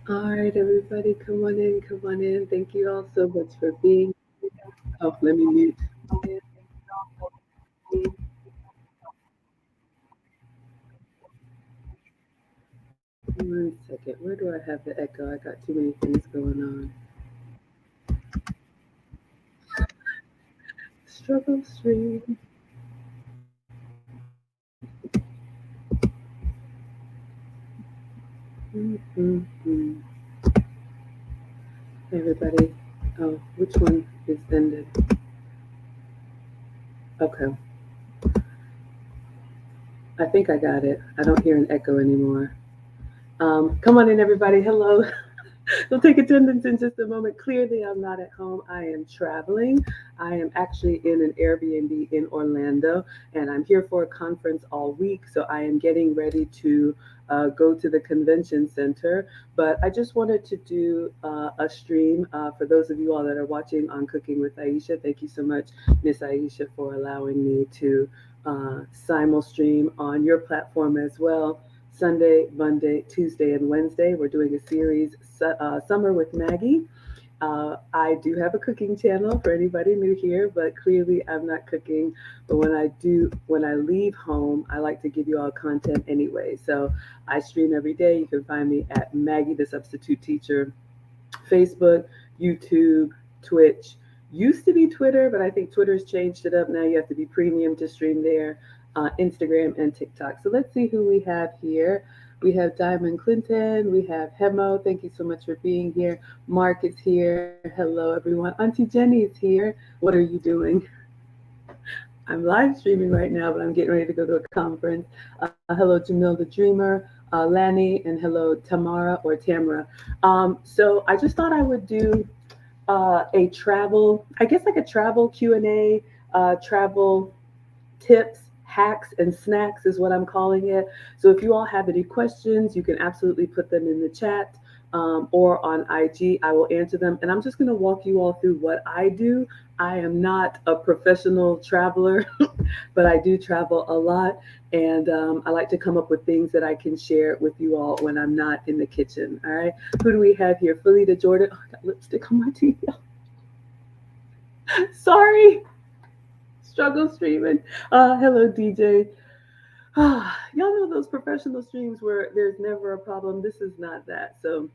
All right, everybody, come on in, come on in. Thank you all so much for being. Oh, let me mute. 1 second. Where do I have the echo? I got too many things going on. Struggle stream. Mm-hmm. Hey, everybody. Oh, which one is ended? Okay, I think I got it. I don't hear an echo anymore. Come on in, everybody. Hello. We'll take attendance in just a moment. Clearly, I'm not at home. I am traveling. I am actually in an Airbnb in Orlando, and I'm here for a conference all week. So I am getting ready to go to the convention center. But I just wanted to do a stream for those of you all that are watching on Cooking with Aisha. Thank you so much, Miss Aisha, for allowing me to simul stream on your platform as well. Sunday, Monday, Tuesday, and Wednesday. We're doing a series, Summer with Maggie. I do have a cooking channel for anybody new here, but clearly I'm not cooking. But when I leave home, I like to give you all content anyway. So I stream every day. You can find me at Maggie the Substitute Teacher, Facebook, YouTube, Twitch. Used to be Twitter, but I think Twitter's changed it up. Now you have to be premium to stream there, Instagram and TikTok. So let's see who we have here. We have Diamond Clinton. We have Hemo. Thank you so much for being here. Mark is here. Hello, everyone. Auntie Jenny is here. What are you doing? I'm live streaming right now, but I'm getting ready to go to a conference. Hello, Jamil the Dreamer, Lanny, and hello, Tamara or Tamara. So I just thought I would do a travel, I guess like a travel Q&A, travel tips, hacks, and snacks is what I'm calling it. So if you all have any questions, you can absolutely put them in the chat or on IG. I will answer them. And I'm just going to walk you all through what I do. I am not a professional traveler, but I do travel a lot. And I like to come up with things that I can share with you all when I'm not in the kitchen. All right. Who do we have here? Felita Jordan. Oh, I got lipstick on my teeth. Sorry. Struggle streaming. Hello, DJ. Y'all know those professional streams where there's never a problem. This is not that. So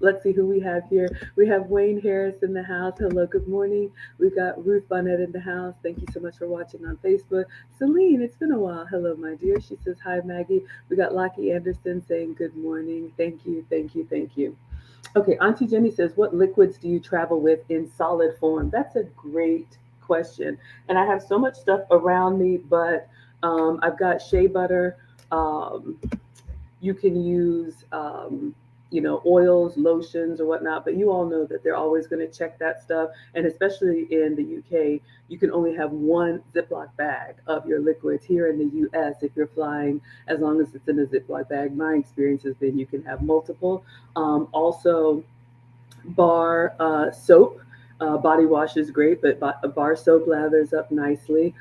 let's see who we have here. We have Wayne Harris in the house. Hello, good morning. We've got Ruth Bonnet in the house. Thank you so much for watching on Facebook. Celine, it's been a while. Hello, my dear. She says, hi, Maggie. We got Lockie Anderson saying good morning. Thank you, thank you, thank you. Okay, Auntie Jenny says, what liquids do you travel with in solid form? That's a great question. And I have so much stuff around me, but I've got shea butter. Um, you can use, oils, lotions, or whatnot, but you all know that they're always going to check that stuff. And especially in the UK, you can only have one Ziploc bag of your liquids. Here in the US, if you're flying, as long as it's in a Ziploc bag, my experience has been you can have multiple. Also, bar soap. Body wash is great, but bar soap lathers up nicely.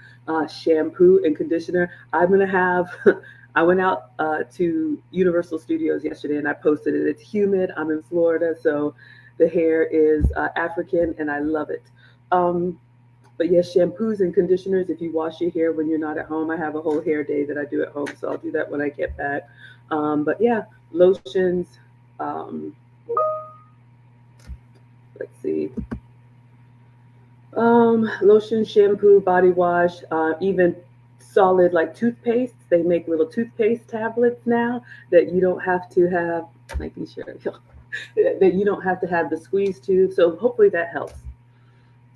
Shampoo and conditioner. I'm gonna have. I went out to Universal Studios yesterday and I posted it. It's humid. I'm in Florida, so the hair is African and I love it. Um, but yes, shampoos and conditioners. If you wash your hair when you're not at home, I have a whole hair day that I do at home, so I'll do that when I get back. But yeah, lotions. Um, let's see. Lotion, shampoo, body wash, even solid like toothpaste. They make little toothpaste tablets now that you don't have to have, making sure that you don't have to have the squeeze tube. So hopefully that helps.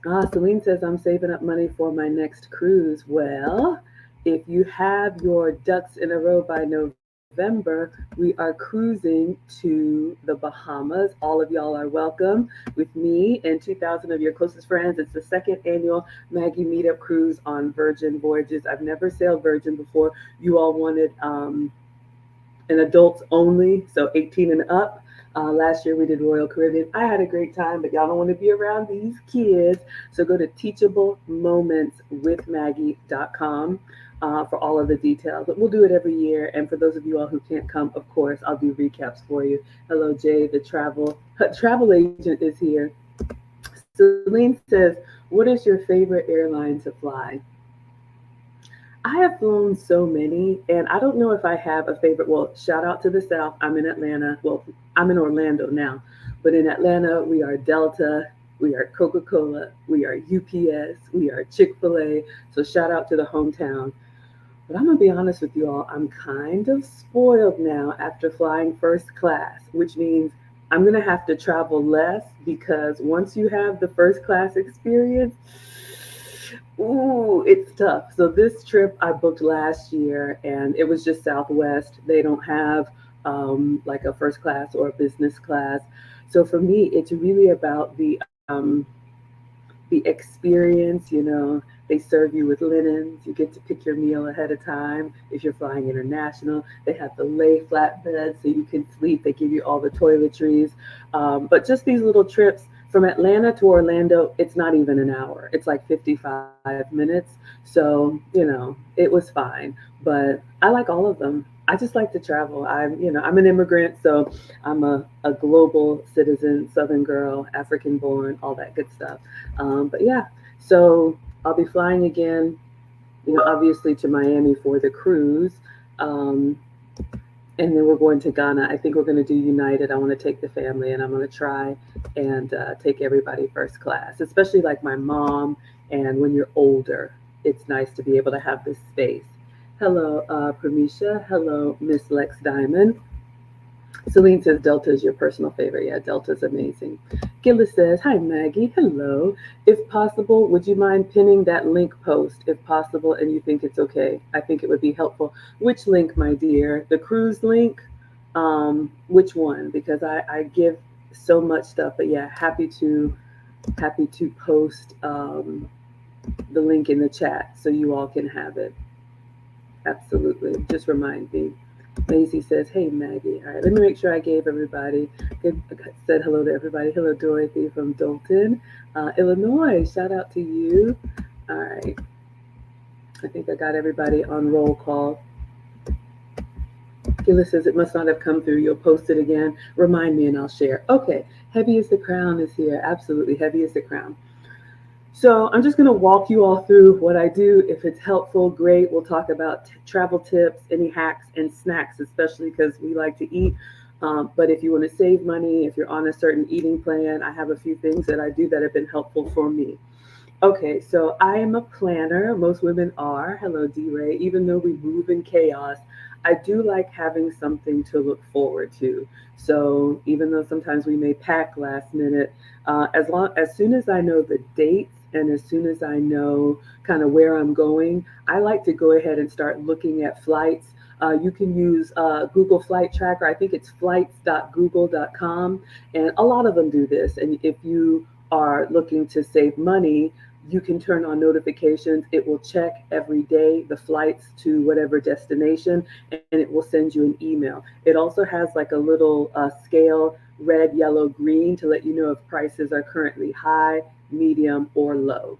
Celine says, I'm saving up money for my next cruise. Well, if you have your ducks in a row by November, we are cruising to the Bahamas. All of y'all are welcome with me and 2,000 of your closest friends. It's the second annual Maggie Meetup Cruise on Virgin Voyages. I've never sailed Virgin before. You all wanted an adults only, so 18 and up. Last year we did Royal Caribbean. I had a great time, but y'all don't want to be around these kids. So go to teachablemomentswithmaggie.com. for all of the details. But we'll do it every year. And for those of you all who can't come, of course, I'll do recaps for you. Hello, Jay, the travel agent is here. Celine says, "What is your favorite airline to fly?" I have flown so many, and I don't know if I have a favorite. Well, shout out to the South. I'm in Atlanta. Well, I'm in Orlando now, but in Atlanta, we are Delta, we are Coca Cola, we are UPS, we are Chick fil A. So shout out to the hometown. But I'm gonna be honest with you all, I'm kind of spoiled now after flying first class, which means I'm gonna have to travel less because once you have the first class experience, ooh, it's tough. So this trip I booked last year, and it was just Southwest. They don't have like a first class or a business class. So for me, it's really about the experience. They serve you with linens. You get to pick your meal ahead of time. If you're flying international, they have the lay flat bed so you can sleep. They give you all the toiletries. But just these little trips from Atlanta to Orlando, it's not even an hour. It's like 55 minutes. So, it was fine. But I like all of them. I just like to travel. I'm an immigrant, so I'm a global citizen, Southern girl, African born, all that good stuff. But yeah, so I'll be flying again, obviously to Miami for the cruise. Um, and then we're going to Ghana. I think we're going to do United. I want to take the family, and I'm going to try and take everybody first class, especially like my mom. And when you're older, it's nice to be able to have this space. Hello, Pramisha. Hello, Miss Lex Diamond. Celine says Delta is your personal favorite. Yeah, Delta's amazing. Gillis says, "Hi, Maggie. Hello. If possible, would you mind pinning that link post if possible and you think it's okay? I think it would be helpful." Which link, my dear? The cruise link? Which one? Because I give so much stuff. But yeah, happy to post the link in the chat so you all can have it. Absolutely. Just remind me. Maisie says, "Hey, Maggie." All right, let me make sure I gave everybody, said hello to everybody. Hello, Dorothy from Dalton, Illinois. Shout out to you. All right. I think I got everybody on roll call. Kayla says, "It must not have come through. You'll post it again. Remind me and I'll share." Okay. Heavy as the Crown is here. Absolutely. Heavy as the Crown. So I'm just going to walk you all through what I do. If it's helpful, great. We'll talk about travel tips, any hacks and snacks, especially because we like to eat. But if you want to save money, if you're on a certain eating plan, I have a few things that I do that have been helpful for me. Okay, so I am a planner. Most women are. Hello, D Ray. Even though we move in chaos, I do like having something to look forward to. So even though sometimes we may pack last minute, as soon as I know the dates and as soon as I know kind of where I'm going, I like to go ahead and start looking at flights. You can use Google Flight Tracker. I think it's flights.google.com, and a lot of them do this. And if you are looking to save money, you can turn on notifications. It will check every day the flights to whatever destination, and it will send you an email. It also has like a little scale, red, yellow, green, to let you know if prices are currently high, medium, or low.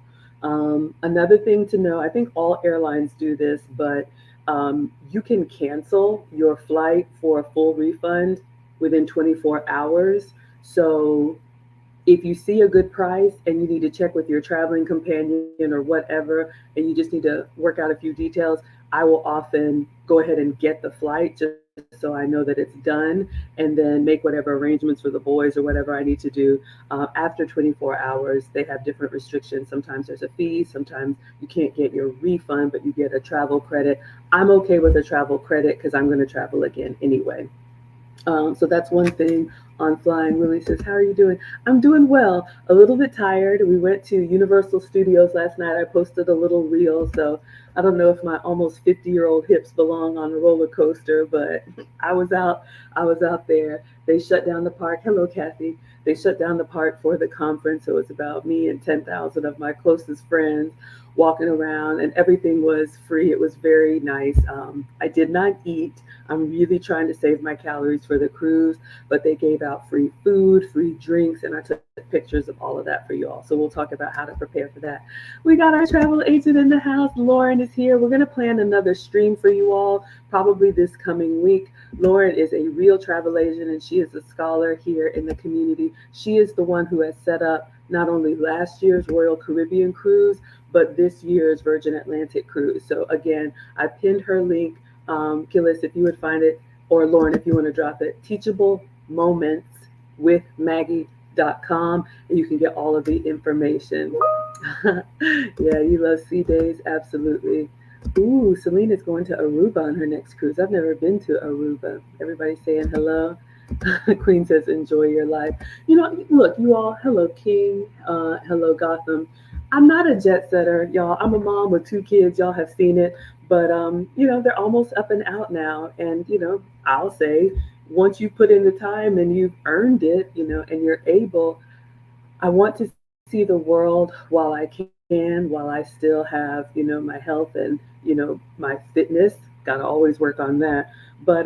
Another thing to know, I think all airlines do this, but you can cancel your flight for a full refund within 24 hours. So if you see a good price and you need to check with your traveling companion or whatever, and you just need to work out a few details, I will often go ahead and get the flight just so I know that it's done, and then make whatever arrangements for the boys or whatever I need to do. After 24 hours, they have different restrictions. Sometimes there's a fee, sometimes you can't get your refund, but you get a travel credit. I'm okay with a travel credit because I'm going to travel again anyway. So that's one thing on flying. Willie says, "How are you doing?" I'm doing well. A little bit tired. We went to Universal Studios last night. I posted a little reel, so I don't know if my almost 50-year-old hips belong on a roller coaster, but I was out. I was out there. They shut down the park. Hello, Kathy. They shut down the park for the conference, so it's about me and 10,000 of my closest friends walking around, and everything was free. It was very nice. I did not eat. I'm really trying to save my calories for the cruise, but they gave about free food, free drinks, and I took pictures of all of that for you all. So we'll talk about how to prepare for that. We got our travel agent in the house. Lauren is here. We're going to plan another stream for you all probably this coming week. Lauren is a real travel agent and she is a scholar here in the community. She is the one who has set up not only last year's Royal Caribbean cruise, but this year's Virgin Atlantic cruise. So again, I pinned her link. Gillis, if you would find it, or Lauren, if you want to drop it, Teachable Moments with Maggie.com, and you can get all of the information. Yeah, you love sea days, absolutely. Ooh, Selena's going to Aruba on her next cruise. I've never been to Aruba. Everybody saying hello. Queen says, enjoy your life. You know, look, you all, hello, King. Hello, Gotham. I'm not a jet setter, y'all. I'm a mom with 2 kids. Y'all have seen it. But, they're almost up and out now. And, I'll say, once you put in the time and you've earned it, and you're able, I want to see the world while I can, while I still have, my health and, my fitness. Got to always work on that. But,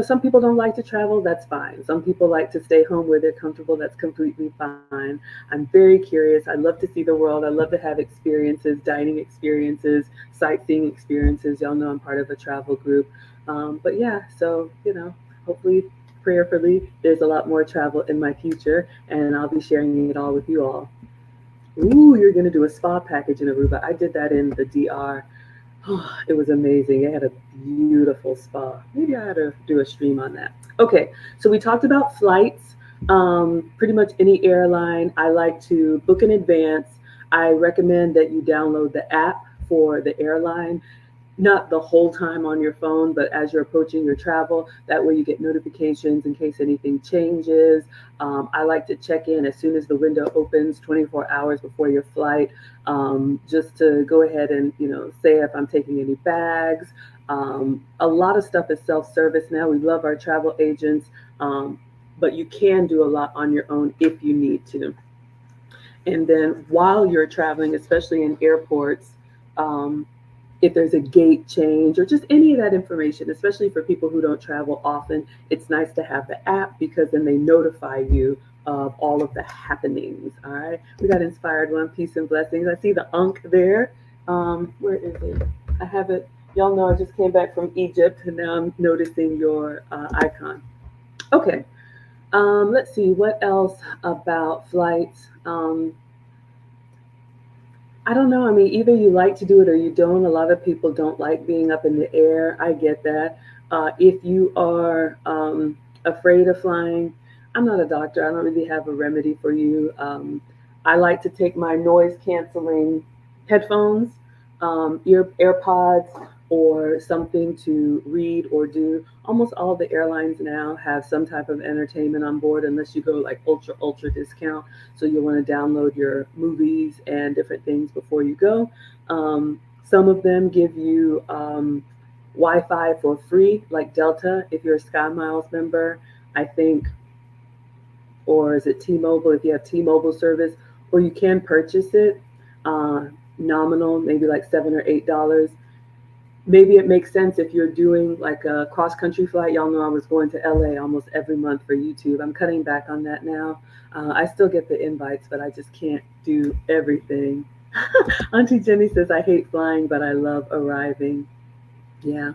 some people don't like to travel. That's fine. Some people like to stay home where they're comfortable. That's completely fine. I'm very curious. I love to see the world. I love to have experiences, dining experiences, sightseeing experiences. Y'all know I'm part of a travel group. But yeah, so, hopefully prayerfully, there's a lot more travel in my future, and I'll be sharing it all with you all. Ooh, you're going to do a spa package in Aruba. I did that in the DR. Oh, it was amazing. It had a beautiful spa. Maybe I ought to do a stream on that. Okay, so we talked about flights. Pretty much any airline, I like to book in advance. I recommend that you download the app for the airline, not the whole time on your phone, but as you're approaching your travel, that way you get notifications in case anything changes. I like to check in as soon as the window opens 24 hours before your flight, just to go ahead and, say if I'm taking any bags. A lot of stuff is self-service now. We love our travel agents, but you can do a lot on your own if you need to. And then while you're traveling, especially in airports, if there's a gate change or just any of that information, especially for people who don't travel often, it's nice to have the app because then they notify you of all of the happenings. All right. We got Inspired One, peace and blessings. I see the Unk there. Where is it? I have it. Y'all know I just came back from Egypt and now I'm noticing your icon. Okay. Let's see what else about flights. I don't know. I mean, either you like to do it or you don't. A lot of people don't like being up in the air. I get that. If you are afraid of flying, I'm not a doctor. I don't really have a remedy for you. I like to take my noise canceling headphones, AirPods, or something to read or do. Almost all the airlines now have some type of entertainment on board, unless you go like ultra discount. So you'll want to download your movies and different things before you go. Some of them give you Wi-Fi for free, like Delta, if you're a Sky Miles member, I think, or is it T-Mobile if you have T-Mobile service, or you can purchase it nominal, maybe like $7 or $8. Maybe it makes sense if you're doing like a cross-country flight. Y'all know I was going to LA almost every month for YouTube. I'm cutting back on that now. I still get the invites, but I just can't do everything. Auntie Jenny says, I hate flying, but I love arriving. Yeah.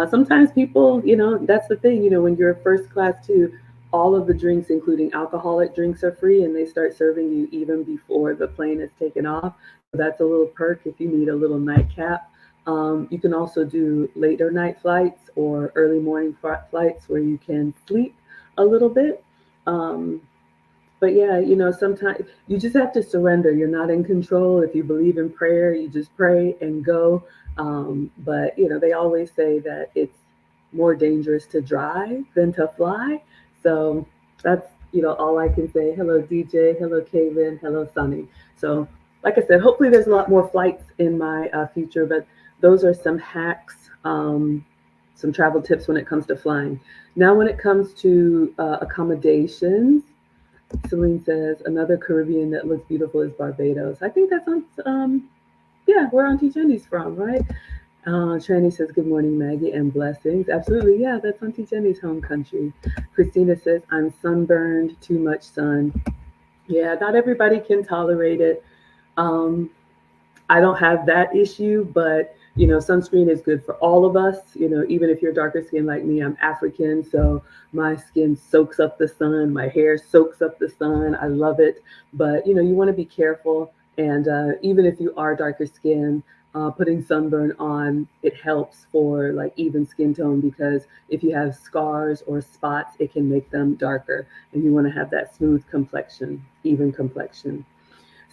Sometimes people, that's the thing, when you're first class too, all of the drinks, including alcoholic drinks, are free and they start serving you even before the plane is taken off. So that's a little perk if you need a little nightcap. You can also do later night flights or early morning flights where you can sleep a little bit. But yeah, sometimes you just have to surrender. You're not in control. If you believe in prayer, you just pray and go. But they always say that it's more dangerous to drive than to fly. So that's, all I can say. Hello, DJ. Hello, Kaylin. Hello, Sunny. So like I said, hopefully there's a lot more flights in my future, but those are some hacks, some travel tips when it comes to flying. Now, when it comes to accommodations, Celine says, another Caribbean that looks beautiful is Barbados. I think that's on, yeah, where Auntie Jenny's from, right? Tranny says, good morning, Maggie, and blessings. Absolutely. Yeah, that's Auntie Jenny's home country. Christina says, I'm sunburned, too much sun. Yeah, not everybody can tolerate it. Um, I don't have that issue, but sunscreen is good for all of us. Even if you're darker skin like me, I'm African, so my skin soaks up the sun, my hair soaks up the sun. I love it, but you want to be careful. And even if you are darker skin, putting sunburn on it helps for like even skin tone because if you have scars or spots, it can make them darker, and you want to have that smooth complexion, even complexion.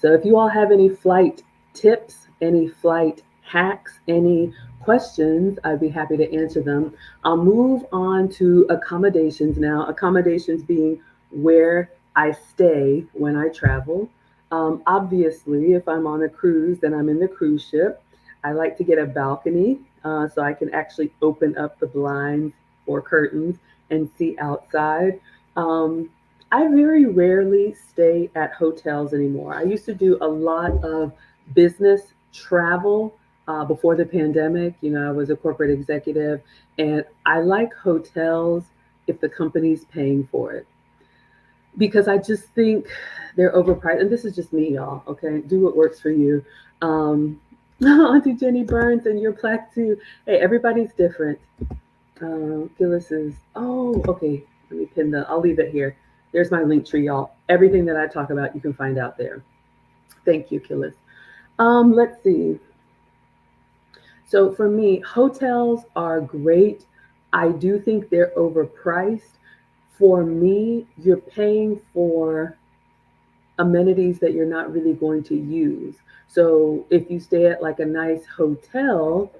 So if you all have any flight tips, any flight hacks, any questions, I'd be happy to answer them. I'll move on to accommodations now. Accommodations being where I stay when I travel. Obviously, if I'm on a cruise, then I'm in the cruise ship. I like to get a balcony so I can actually open up the blinds or curtains and see outside. Um, I very rarely stay at hotels anymore. I used to do a lot of business travel before the pandemic. I was a corporate executive, and I like hotels if the company's paying for it because I just think they're overpriced. And this is just me, y'all. Okay, do what works for you. Um, Auntie Jenny Burns and your plaque too. Hey, everybody's different. Gillis is, oh, okay. Let me pin the, I'll leave it here. There's my link tree, y'all. Everything that I talk about, you can find out there. Thank you, Gillis. Let's see. So for me, hotels are great. I do think they're overpriced. For me, you're paying for amenities that you're not really going to use. So if you stay at like a nice hotel,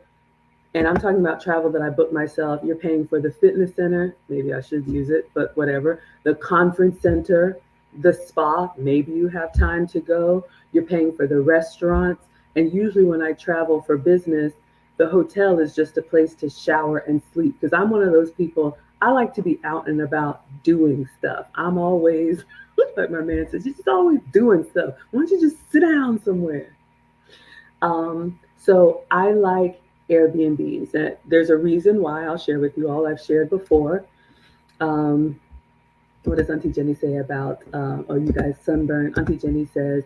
and I'm talking about travel that I booked myself. You're paying for the fitness center. Maybe I should use it, but whatever. The conference center, the spa. Maybe you have time to go. You're paying for the restaurants. And usually when I travel for business, the hotel is just a place to shower and sleep. Because I'm one of those people, I like to be out and about doing stuff. I'm always, like my man says, you're just always doing stuff. Why don't you just sit down somewhere? So I like Airbnbs. And there's a reason why I'll share with you all. I've shared before. Um, what does Auntie Jenny say about, oh, you guys sunburn? Auntie Jenny says,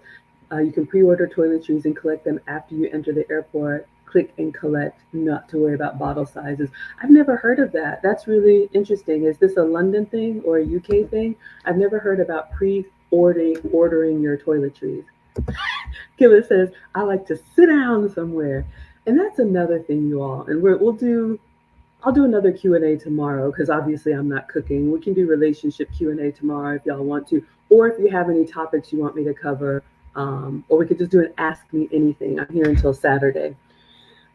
you can pre-order toiletries and collect them after you enter the airport. Click and collect, not to worry about bottle sizes. I've never heard of that. That's really interesting. Is this a London thing or a UK thing? I've never heard about ordering your toiletries. Killer says, I like to sit down somewhere. And that's another thing, you all. And I'll do another Q&A tomorrow because obviously I'm not cooking. We can do relationship Q&A tomorrow if y'all want to. Or if you have any topics you want me to cover, or we could just do an Ask Me Anything. I'm here until Saturday.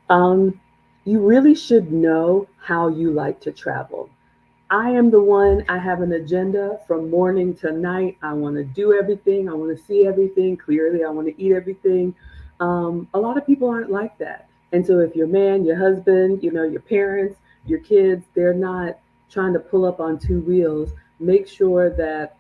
Um, you really should know how you like to travel. I am the one, I have an agenda from morning to night. I want to do everything. I want to see everything clearly. I want to eat everything. A lot of people aren't like that. And so if your man, your husband, your parents, your kids, they're not trying to pull up on two wheels, make sure that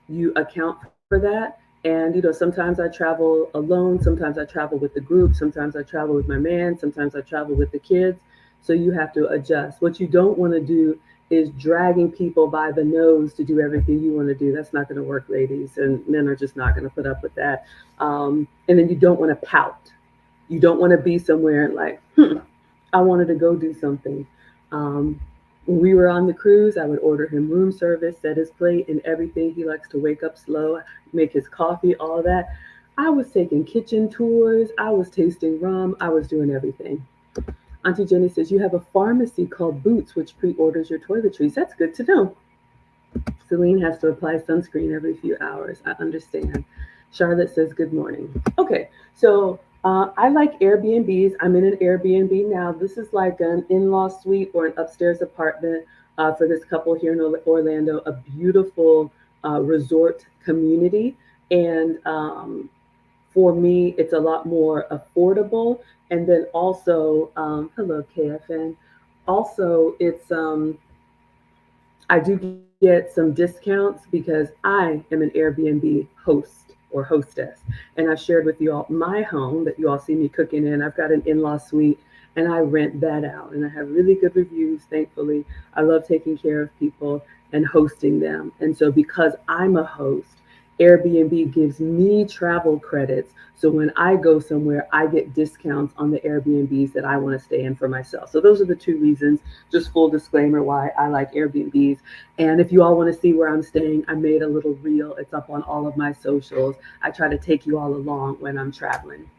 you account for that. And, sometimes I travel alone. Sometimes I travel with the group. Sometimes I travel with my man. Sometimes I travel with the kids. So you have to adjust. What you don't want to do is dragging people by the nose to do everything you want to do. That's not going to work, ladies, and men are just not going to put up with that. And then you don't want to pout. You don't want to be somewhere like, I wanted to go do something. When we were on the cruise, I would order him room service, set his plate and everything. He likes to wake up slow, make his coffee, all that. I was taking kitchen tours. I was tasting rum. I was doing everything. Auntie Jenny says, you have a pharmacy called Boots, which pre-orders your toiletries. That's good to know. Celine has to apply sunscreen every few hours. I understand. Charlotte says, good morning. Okay, so I like Airbnbs. I'm in an Airbnb now. This is like an in-law suite or an upstairs apartment for this couple here in Orlando, a beautiful resort community. And for me, it's a lot more affordable. And then also, hello, KFN. Also, I do get some discounts because I am an Airbnb host or hostess. And I've shared with you all my home that you all see me cooking in. I've got an in law suite and I rent that out. And I have really good reviews, thankfully. I love taking care of people and hosting them. And so, because I'm a host, Airbnb gives me travel credits. So when I go somewhere, I get discounts on the Airbnbs that I want to stay in for myself. So those are the two reasons, just full disclaimer, why I like Airbnbs. And if you all want to see where I'm staying, I made a little reel. It's up on all of my socials. I try to take you all along when I'm traveling.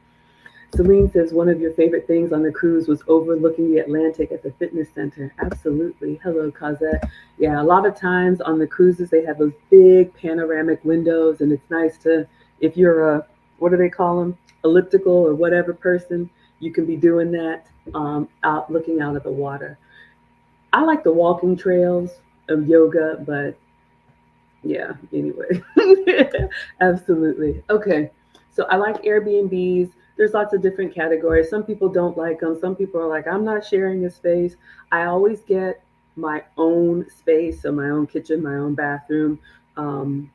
Celine says one of your favorite things on the cruise was overlooking the Atlantic at the fitness center. Absolutely. Hello, Cosette. Yeah, a lot of times on the cruises, they have those big panoramic windows, and it's nice to, if you're a, what do they call them? Elliptical or whatever person, you can be doing that out looking out at the water. I like the walking trails of yoga, but yeah, anyway. Absolutely. Okay. So I like Airbnbs. There's lots of different categories. Some people don't like them. Some people are like, I'm not sharing a space. I always get my own space, so my own kitchen, my own bathroom. Um,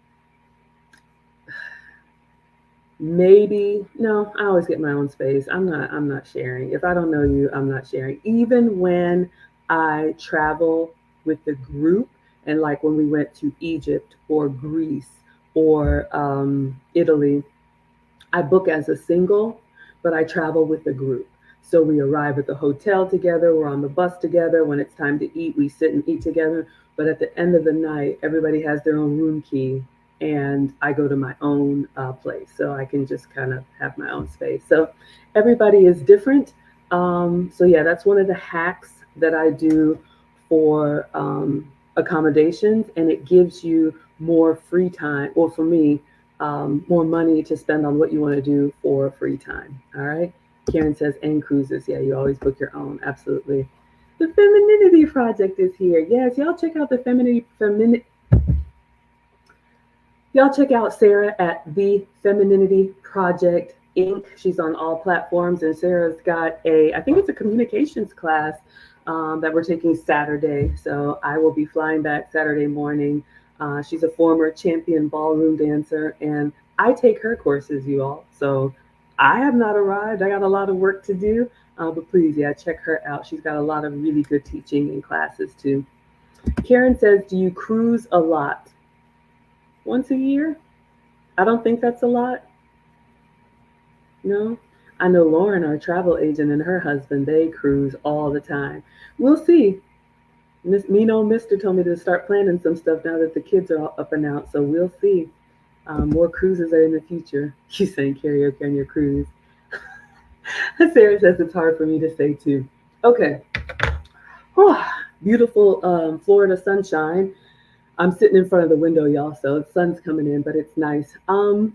Maybe no, I always get my own space. I'm not sharing. If I don't know you, I'm not sharing. Even when I travel with the group, and like when we went to Egypt or Greece or Italy, I book as a single, but I travel with the group. So we arrive at the hotel together, we're on the bus together. When it's time to eat, we sit and eat together. But at the end of the night, everybody has their own room key, and I go to my own place. So I can just kind of have my own space. So everybody is different. So, yeah, that's one of the hacks that I do for accommodations, and it gives you more free time, or for me, more money to spend on what you want to do for free time. All right. Karen says, and cruises. Yeah, you always book your own. Absolutely. The Femininity Project is here. Yes, y'all check out the Y'all check out Sarah at the Femininity Project Inc. She's on all platforms, and Sarah's got I think it's a communications class that we're taking Saturday. So I will be flying back Saturday morning. She's a former champion ballroom dancer, and I take her courses, you all. So I have not arrived. I got a lot of work to do, but please, yeah, check her out. She's got a lot of really good teaching and classes too. Karen says, do you cruise a lot? Once a year? I don't think that's a lot. No. I know Lauren, our travel agent, and her husband, they cruise all the time. We'll see. Mister told me to start planning some stuff now that the kids are all up and out. So we'll see. More cruises are in the future. You saying karaoke on your cruise. Sarah says it's hard for me to say too. Okay. Oh, beautiful Florida sunshine. I'm sitting in front of the window, y'all, so the sun's coming in, but it's nice. And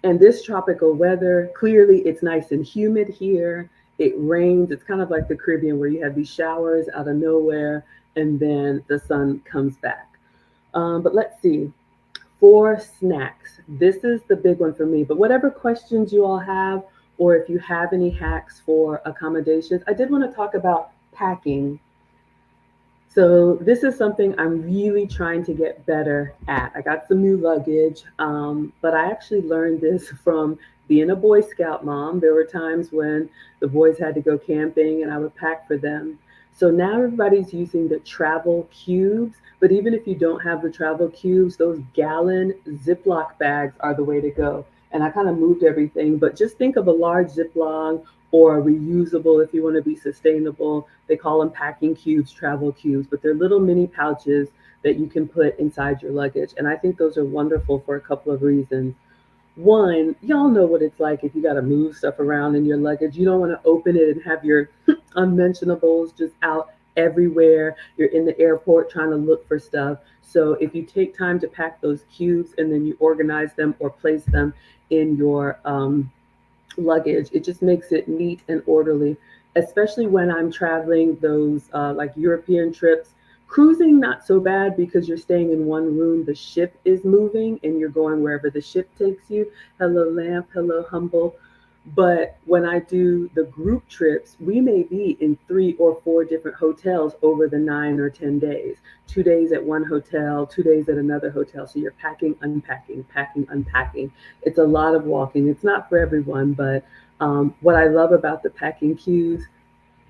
this tropical weather, clearly it's nice and humid here. It rains. It's kind of like the Caribbean where you have these showers out of nowhere and then the sun comes back. But let's see. For snacks, this is the big one for me. But whatever questions you all have, or if you have any hacks for accommodations, I did want to talk about packing. So this is something I'm really trying to get better at. I got some new luggage, but I actually learned this from being a Boy Scout mom. There were times when the boys had to go camping and I would pack for them. So now everybody's using the travel cubes, but even if you don't have the travel cubes, those gallon Ziploc bags are the way to go. And I kind of moved everything, but just think of a large Ziploc or reusable if you want to be sustainable. They call them packing cubes, travel cubes, but they're little mini pouches that you can put inside your luggage. And I think those are wonderful for a couple of reasons. One, y'all know what it's like if you got to move stuff around in your luggage. You don't want to open it and have your unmentionables just out everywhere. You're in the airport trying to look for stuff. So if you take time to pack those cubes and then you organize them or place them in your luggage, it just makes it neat and orderly, especially when I'm traveling those like European trips. Cruising, not so bad because you're staying in one room. The ship is moving and you're going wherever the ship takes you. Hello, Lamp. Hello, Humble. But when I do the group trips, we may be in 3 or 4 different hotels over the 9 or 10 days. 2 days at one hotel, 2 days at another hotel. So you're packing, unpacking, packing, unpacking. It's a lot of walking. It's not for everyone, but what I love about the packing cues,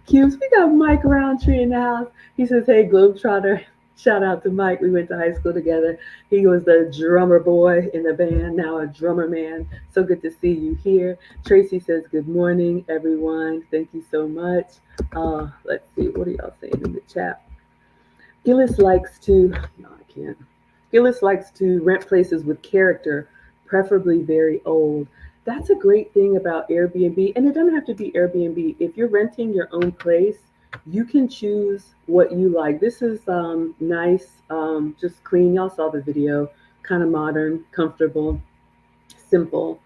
Cubes, we got Mike Roundtree in the house. He says, hey, Globetrotter. Shout out to Mike. We went to high school together. He was the drummer boy in the band, now a drummer man. So good to see you here. Tracy says, good morning, everyone. Thank you so much. Let's see, what are y'all saying in the chat? Gillis likes to, no, I can't. Gillis likes to rent places with character, preferably very old. That's a great thing about Airbnb. And it doesn't have to be Airbnb. If you're renting your own place, you can choose what you like. This is nice, just clean. Y'all saw the video, kind of modern, comfortable, simple.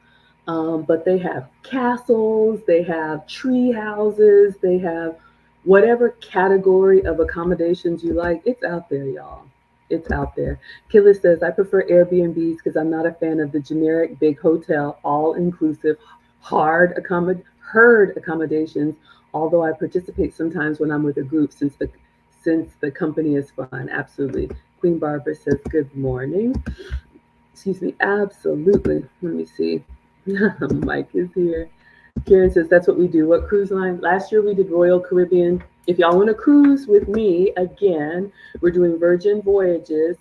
But they have castles, they have tree houses, they have whatever category of accommodations you like. It's out there, y'all. It's out there. Killer says, I prefer Airbnbs because I'm not a fan of the generic big hotel, all inclusive, herd accommodations, although I participate sometimes when I'm with a group since the company is fun. Absolutely. Queen Barbara says, good morning. Excuse me, absolutely. Let me see. Mike is here. Karen says, that's what we do. What cruise line? Last year we did Royal Caribbean. If y'all want to cruise with me again, we're doing Virgin Voyages.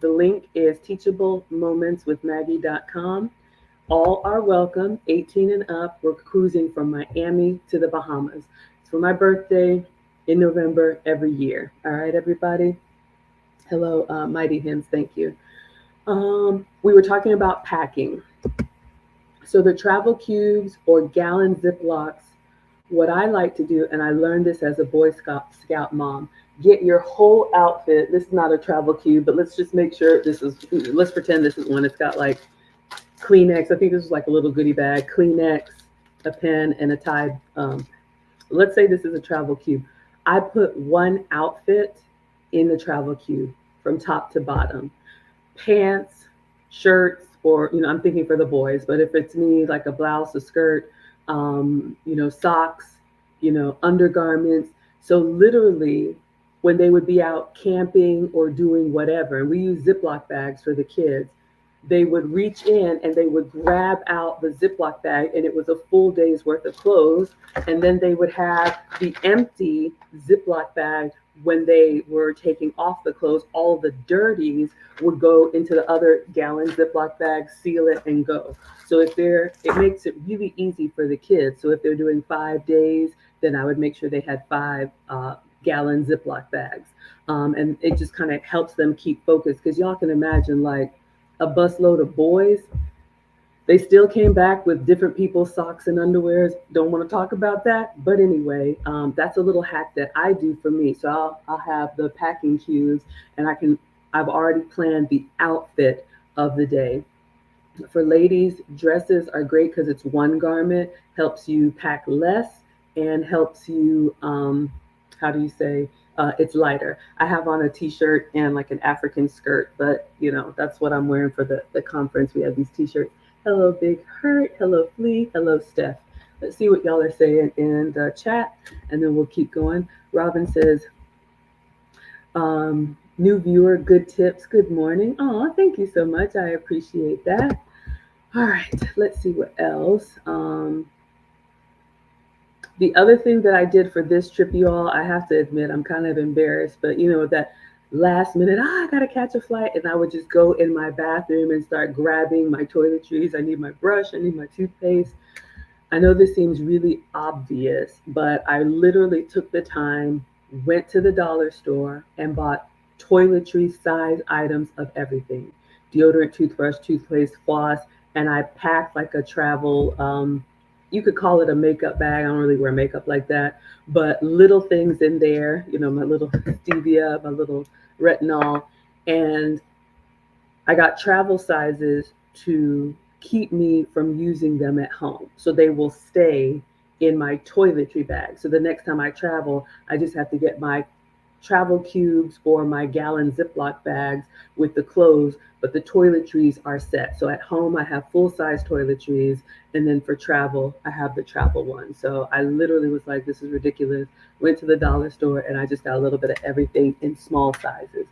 The link is teachablemomentswithmaggie.com. All are welcome, 18 and up. We're cruising from Miami to the Bahamas. It's for my birthday in November every year. All right, everybody. Hello, Mighty Hymns. Thank you. We were talking about packing. So the travel cubes or gallon Ziplocs, what I like to do, and I learned this as a Boy Scout mom, get your whole outfit. This is not a travel cube, but let's just make sure let's pretend this is one. It's got like Kleenex. I think this is like a little goodie bag, Kleenex, a pen, and a Tide. Let's say this is a travel cube. I put one outfit in the travel cube from top to bottom. Pants, shirts, or, I'm thinking for the boys, but if it's me, like a blouse, a skirt, socks, undergarments. So literally when they would be out camping or doing whatever, and we use Ziploc bags for the kids, they would reach in and they would grab out the Ziploc bag, and it was a full day's worth of clothes. And then they would have the empty Ziploc bag when they were taking off the clothes. All the dirties would go into the other gallon Ziploc bag, seal it, and go. So it makes it really easy for the kids. So if they're doing 5 days, then I would make sure they had 5 gallon Ziploc bags. And it just kind of helps them keep focused, because y'all can imagine, like, a busload of boys, they still came back with different people's socks and underwears. Don't want to talk about that. But anyway, that's a little hack that I do for me. So I'll have the packing cubes, and I've already planned the outfit of the day. For ladies, dresses are great because it's one garment, helps you pack less, and helps you, it's lighter. I have on a t-shirt and like an African skirt, but that's what I'm wearing for the conference. We have these t-shirts. Hello, Big Hurt. Hello, Flea. Hello, Steph. Let's see what y'all are saying in the chat, and then we'll keep going. Robin says, new viewer, good tips. Good morning. Oh, thank you so much. I appreciate that. All right, let's see what else. The other thing that I did for this trip, you all, I have to admit, I'm kind of embarrassed, but that last minute, I gotta catch a flight, and I would just go in my bathroom and start grabbing my toiletries. I need my brush, I need my toothpaste. I know this seems really obvious, but I literally took the time, went to the dollar store, and bought toiletry size items of everything. Deodorant, toothbrush, toothpaste, floss, and I packed like a travel, you could call it a makeup bag. I don't really wear makeup like that, but little things in there, my little stevia, my little retinol, and I got travel sizes to keep me from using them at home. So they will stay in my toiletry bag. So the next time I travel, I just have to get my travel cubes or my gallon Ziploc bags with the clothes, but the toiletries are set. So at home, I have full-size toiletries, and then for travel, I have the travel one. So I literally was like, this is ridiculous. Went to the dollar store, and I just got a little bit of everything in small sizes.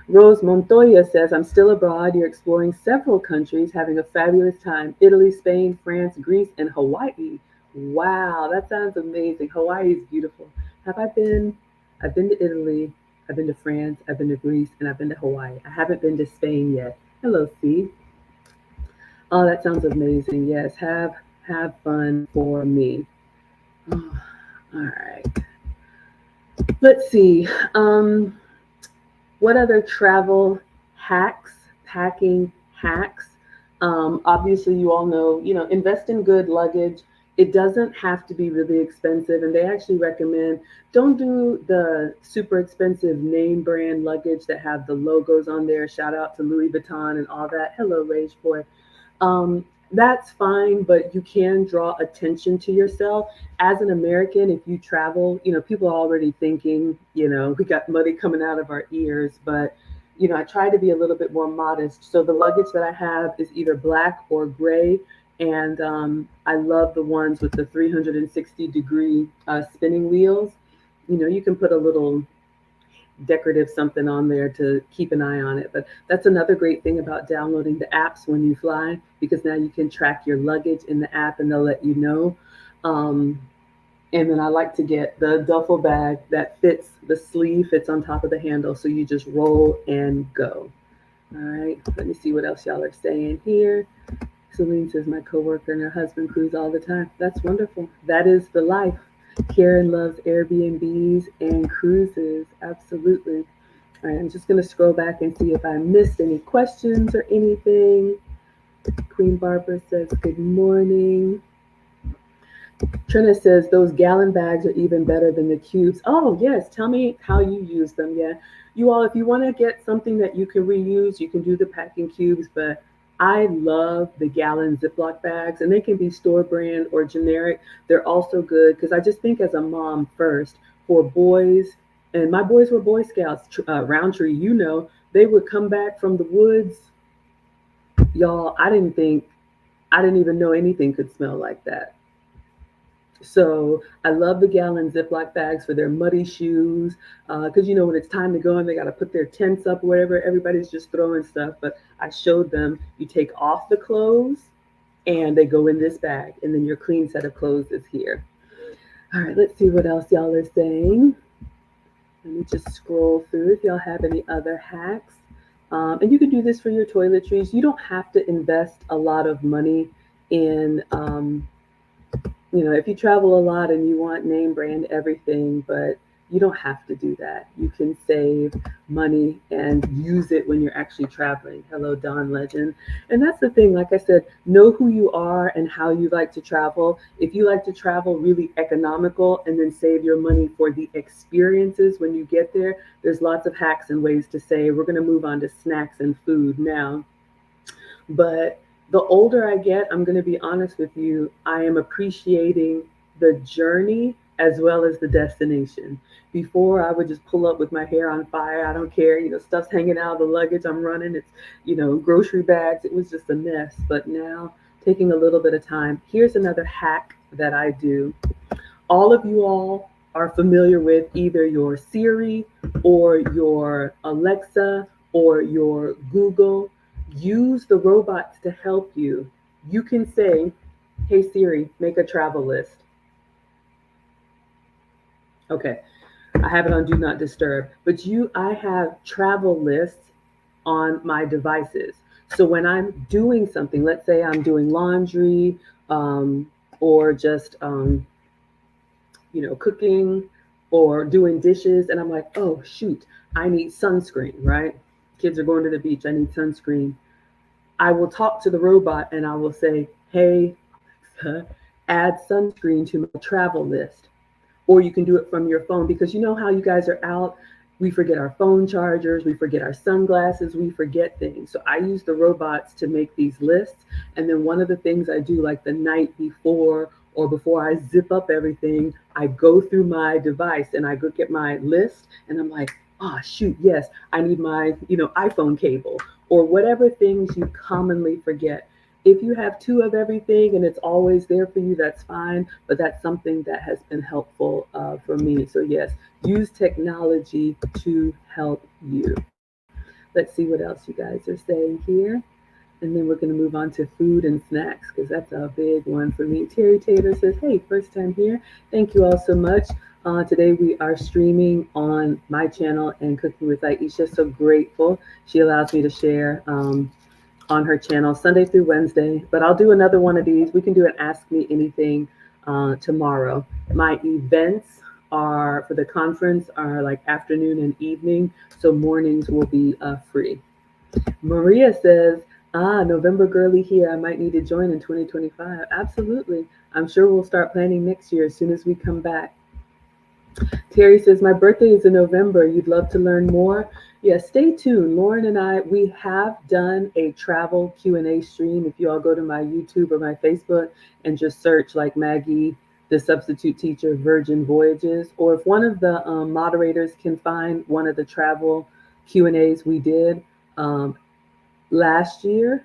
Rose Montoya says, I'm still abroad. You're exploring several countries, having a fabulous time. Italy, Spain, France, Greece, and Hawaii. Wow, that sounds amazing. Hawaii is beautiful. Have I been? I've been to Italy, I've been to France, I've been to Greece, and I've been to Hawaii. I haven't been to Spain yet. Hello, Steve. Oh, that sounds amazing. Yes, have fun for me. Oh, all right. Let's see. What other travel hacks, packing hacks? Obviously, you all know, invest in good luggage. It doesn't have to be really expensive, and they actually recommend don't do the super expensive name brand luggage that have the logos on there. Shout out to Louis Vuitton and all that. Hello, Rage Boy. That's fine, but you can draw attention to yourself. As an American, if you travel, people are already thinking, we got money coming out of our ears, but I try to be a little bit more modest. So the luggage that I have is either black or gray, and I love the ones with the 360-degree spinning wheels. You can put a little decorative something on there to keep an eye on it. But that's another great thing about downloading the apps when you fly, because now you can track your luggage in the app and they'll let you know. Um, and then I like to get the duffel bag that fits, the sleeve fits on top of the handle. So you just roll and go. All right, let me see what else y'all are saying here. Celine says, my coworker and her husband cruise all the time. That's wonderful. That is the life. Karen loves Airbnbs and cruises. Absolutely. All right, I'm just going to scroll back and see if I missed any questions or anything. Queen Barbara says, good morning. Trina says, those gallon bags are even better than the cubes. Oh, yes. Tell me how you use them. Yeah. You all, if you want to get something that you can reuse, you can do the packing cubes, but I love the gallon Ziploc bags, and they can be store brand or generic. They're also good because I just think as a mom first for boys, and my boys were Boy Scouts, Roundtree, they would come back from the woods. Y'all, I didn't even know anything could smell like that. So I love the gallon Ziploc bags for their muddy shoes, because when it's time to go and they got to put their tents up or whatever, everybody's just throwing stuff. But I showed them you take off the clothes and they go in this bag, and then your clean set of clothes is here. All right, let's see what else y'all are saying. Let me just scroll through if y'all have any other hacks. And you can do this for your toiletries. You don't have to invest a lot of money in if you travel a lot and you want name brand everything, but you don't have to do that. You can save money and use it when you're actually traveling. Hello, Don Legend. And that's the thing, like I said, know who you are and how you like to travel. If you like to travel really economical and then save your money for the experiences when you get there, there's lots of hacks and ways to save. We're going to move on to snacks and food now. But the older I get, I'm going to be honest with you, I am appreciating the journey as well as the destination. Before, I would just pull up with my hair on fire. I don't care, stuff's hanging out of the luggage. I'm running. It's, grocery bags. It was just a mess. But now, taking a little bit of time. Here's another hack that I do. All of you all are familiar with either your Siri or your Alexa or your Google. Use the robots to help you. You can say, hey Siri, make a travel list. Okay, I have it on do not disturb, but I have travel lists on my devices. So when I'm doing something, let's say I'm doing laundry, or just cooking or doing dishes, and I'm like, oh shoot, I need sunscreen, right? Kids are going to the beach, I need sunscreen. I will talk to the robot and I will say, hey, Alexa, add sunscreen to my travel list. Or you can do it from your phone, because you know how you guys are out, we forget our phone chargers, we forget our sunglasses, we forget things. So I use the robots to make these lists. And then one of the things I do, like the night before or before I zip up everything, I go through my device and I look at my list and I'm like, oh shoot, yes, I need my, iPhone cable or whatever things you commonly forget. If you have two of everything and it's always there for you, that's fine. But that's something that has been helpful for me. So yes, use technology to help you. Let's see what else you guys are saying here. And then we're going to move on to food and snacks, because that's a big one for me. Terry Taylor says, hey, first time here. Thank you all so much. Today we are streaming on my channel and Cooking with Aisha. So grateful she allows me to share on her channel Sunday through Wednesday. But I'll do another one of these. We can do an Ask Me Anything tomorrow. My events are for the conference are like afternoon and evening, so mornings will be free. Maria says, November girly here. I might need to join in 2025. Absolutely. I'm sure we'll start planning next year as soon as we come back. Terry says, my birthday is in November. You'd love to learn more? Yeah, stay tuned. Lauren and I, we have done a travel Q&A stream. If you all go to my YouTube or my Facebook and just search like Maggie, the substitute teacher, Virgin Voyages, or if one of the moderators can find one of the travel Q&As we did last year,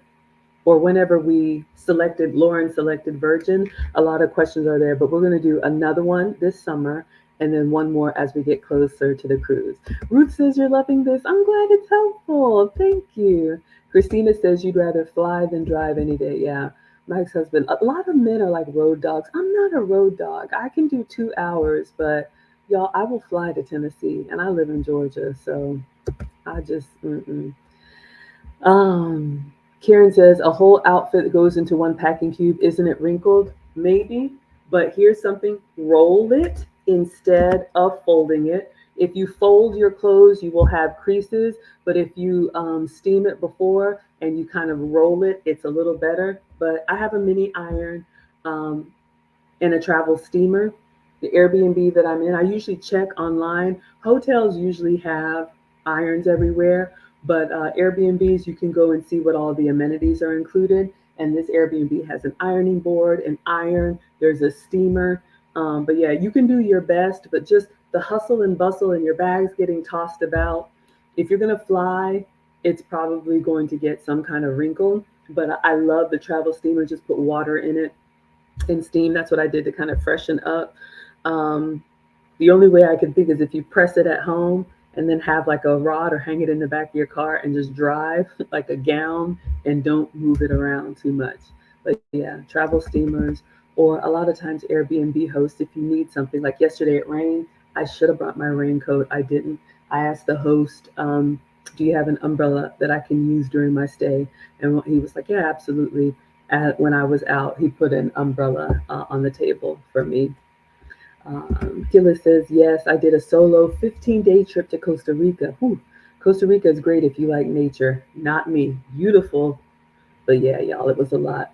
or whenever Lauren selected Virgin, a lot of questions are there, but we're going to do another one this summer and then one more as we get closer to the cruise. Ruth says, you're loving this. I'm glad it's helpful. Thank you. Christina says, you'd rather fly than drive any day. Yeah. My ex-husband, a lot of men are like road dogs. I'm not a road dog. I can do 2 hours, but y'all, I will fly to Tennessee and I live in Georgia. So I just, Karen says a whole outfit goes into one packing cube. Isn't it wrinkled? Maybe, but here's something: roll it instead of folding it. If you fold your clothes, you will have creases, but if you steam it before and you kind of roll it, it's a little better. But I have a mini iron um, and a travel steamer. The Airbnb that I'm in, I usually check online. Hotels usually have irons everywhere, but Airbnbs, you can go and see what all the amenities are included. And this Airbnb has an ironing board, an iron, there's a steamer. But yeah, you can do your best, but just the hustle and bustle and your bags getting tossed about. If you're going to fly, it's probably going to get some kind of wrinkle. But I love the travel steamer. Just put water in it and steam. That's what I did to kind of freshen up. Um, the only way I can think is if you press it at home and then have like a rod or hang it in the back of your car and just drive like a gown and don't move it around too much. But yeah, travel steamers or a lot of times Airbnb hosts if you need something. Like yesterday it rained. I should have brought my raincoat. I didn't. I asked the host, do you have an umbrella that I can use during my stay? And he was like, yeah, absolutely. When I was out, he put an umbrella on the table for me. Gillis says, yes, I did a solo 15-day trip to Costa Rica. Whew. Costa Rica is great if you like nature. Not me. Beautiful. But yeah, y'all, it was a lot.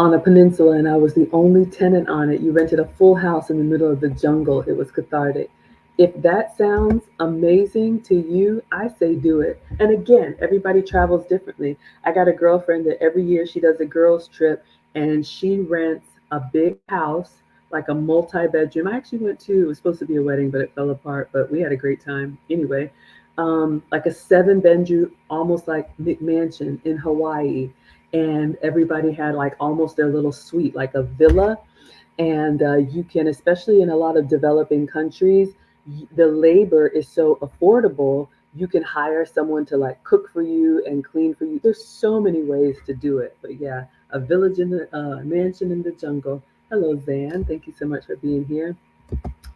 On a peninsula, and I was the only tenant on it. You rented a full house in the middle of the jungle. It was cathartic. If that sounds amazing to you, I say do it. And again, everybody travels differently. I got a girlfriend that every year she does a girls' trip and she rents a big house, like a multi-bedroom. I actually went to, it was supposed to be a wedding, but it fell apart, but we had a great time anyway. Like a 7-bedroom, almost like McMansion in Hawaii. And everybody had like almost their little suite, like a villa. And you can, especially in a lot of developing countries, the labor is so affordable. You can hire someone to like cook for you and clean for you. There's so many ways to do it. But yeah, a village in the mansion in the jungle. Hello, Zan. Thank you so much for being here.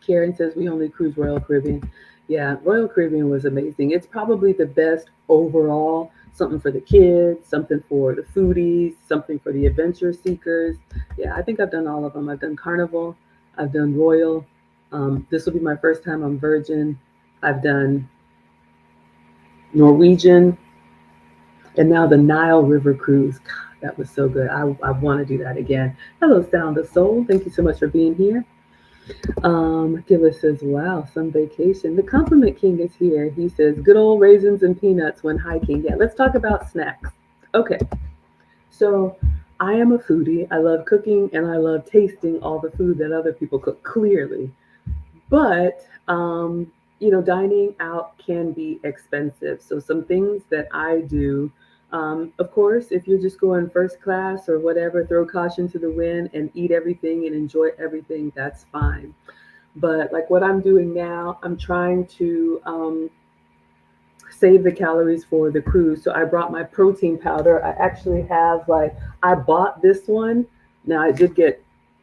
Karen says we only cruise Royal Caribbean. Yeah, Royal Caribbean was amazing. It's probably the best overall. Something for the kids, something for the foodies, something for the adventure seekers. Yeah, I think I've done all of them. I've done Carnival, I've done Royal. This will be my first time on Virgin. I've done Norwegian, and now the Nile River cruise. God, that was so good. I want to do that again. Hello, Sound of Soul. Thank you so much for being here. Gillis says, wow, some vacation. The Compliment King is here. He says, good old raisins and peanuts when hiking. Yeah, let's talk about snacks. Okay, so I am a foodie. I love cooking and I love tasting all the food that other people cook, clearly. But, dining out can be expensive. So some things that I do, of course, if you're just going first class or whatever, throw caution to the wind and eat everything and enjoy everything, that's fine. But like what I'm doing now, I'm trying to save the calories for the cruise. So I brought my protein powder. I actually have I bought this one. Now I did get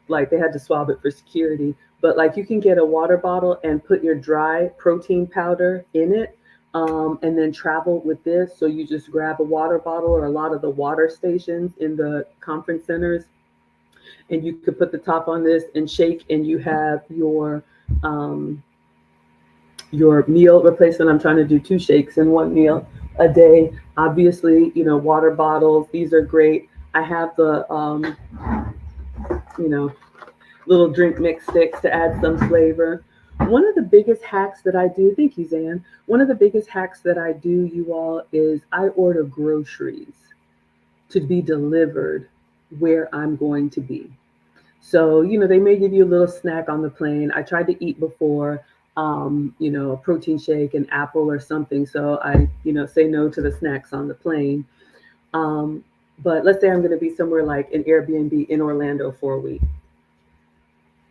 like they had to swab it for security, but like you can get a water bottle and put your dry protein powder in it, and then travel with this. So you just grab a water bottle or a lot of the water stations in the conference centers, and you could put the top on this and shake, and you have um, your meal replacement. I'm trying to do two shakes in one meal a day. Obviously, water bottles. These are great. I have the you know little drink mix sticks to add some flavor. One of the biggest hacks that I do, thank you, Zan. One of the biggest hacks that I do, you all, is I order groceries to be delivered where I'm going to be. So, they may give you a little snack on the plane. I tried to eat before, a protein shake, an apple or something. So I, say no to the snacks on the plane. Um, but let's say I'm going to be somewhere like an Airbnb in Orlando for a week.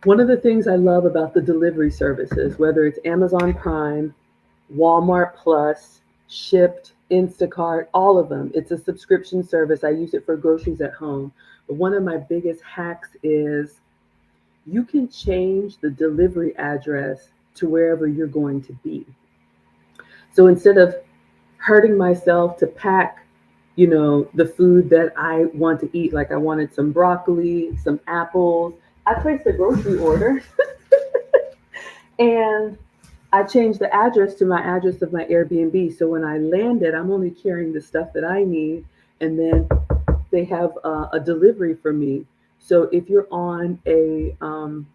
One of the things I love about the delivery services, whether it's Amazon Prime, Walmart Plus, Shipped, Instacart, all of them, it's a subscription service. I use it for groceries at home. But one of my biggest hacks is you can change the delivery address to wherever you're going to be. So instead of hurting myself to pack, the food that I want to eat, like I wanted some broccoli, some apples, I placed a grocery order and I changed the address to my address of my Airbnb. So when I landed, I'm only carrying the stuff that I need, and then they have a delivery for me. So if you're on a